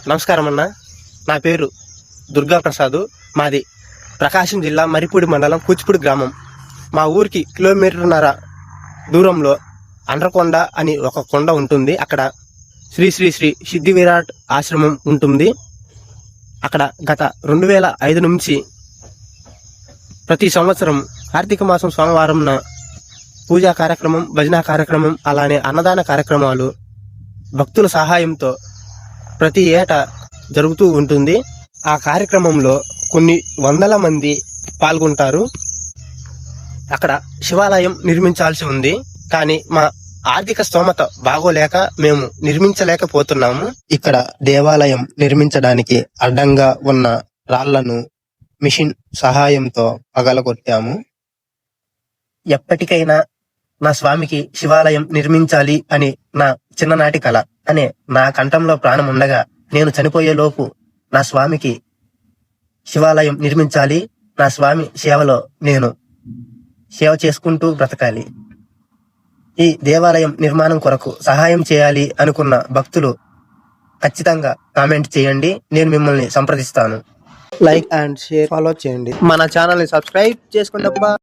నమస్కారం అన్న. నా పేరు దుర్గా ప్రసాద్. మాది ప్రకాశం జిల్లా మరిపూడి మండలం కూచిపూడి గ్రామం. మా ఊరికి కిలోమీటర్న్నర దూరంలో అండ్రకొండ అని ఒక కొండ ఉంటుంది. అక్కడ శ్రీ శ్రీ శ్రీ సిద్ధి విరాట్ ఆశ్రమం ఉంటుంది. అక్కడ గత 2005 నుంచి ప్రతి సంవత్సరం కార్తీక మాసం సోమవారంన పూజా కార్యక్రమం, భజన కార్యక్రమం, అలానే అన్నదాన కార్యక్రమాలు భక్తుల సహాయంతో ప్రతి ఏటా జరుగుతూ ఉంటుంది. ఆ కార్యక్రమంలో కొన్ని వందల మంది పాల్గొంటారు. అక్కడ శివాలయం నిర్మించాల్సి ఉంది, కానీ మా ఆర్థిక స్తోమత బాగోలేక మేము నిర్మించలేకపోతున్నాము. ఇక్కడ దేవాలయం నిర్మించడానికి అడ్డంగా ఉన్న రాళ్లను మిషన్ సహాయంతో పగలగొట్టాము. ఎప్పటికైనా నా స్వామికి శివాలయం నిర్మించాలి అని నా చిన్ననాటి కల అనే నా కంఠంలో ప్రాణం ఉండగా నేను చనిపోయే లోపు నా స్వామికి శివాలయం నిర్మించాలి. నా స్వామి సేవలో నేను సేవ చేసుకుంటూ బ్రతకాలి. ఈ దేవాలయం నిర్మాణం కొరకు సహాయం చేయాలి అనుకున్న భక్తులు ఖచ్చితంగా కామెంట్ చేయండి. నేను మిమ్మల్ని సంప్రదిస్తాను. లైక్ అండ్ షేర్, ఫాలో చేయండి. మన ఛానల్ ని సబ్స్క్రైబ్ చేసుకోండి.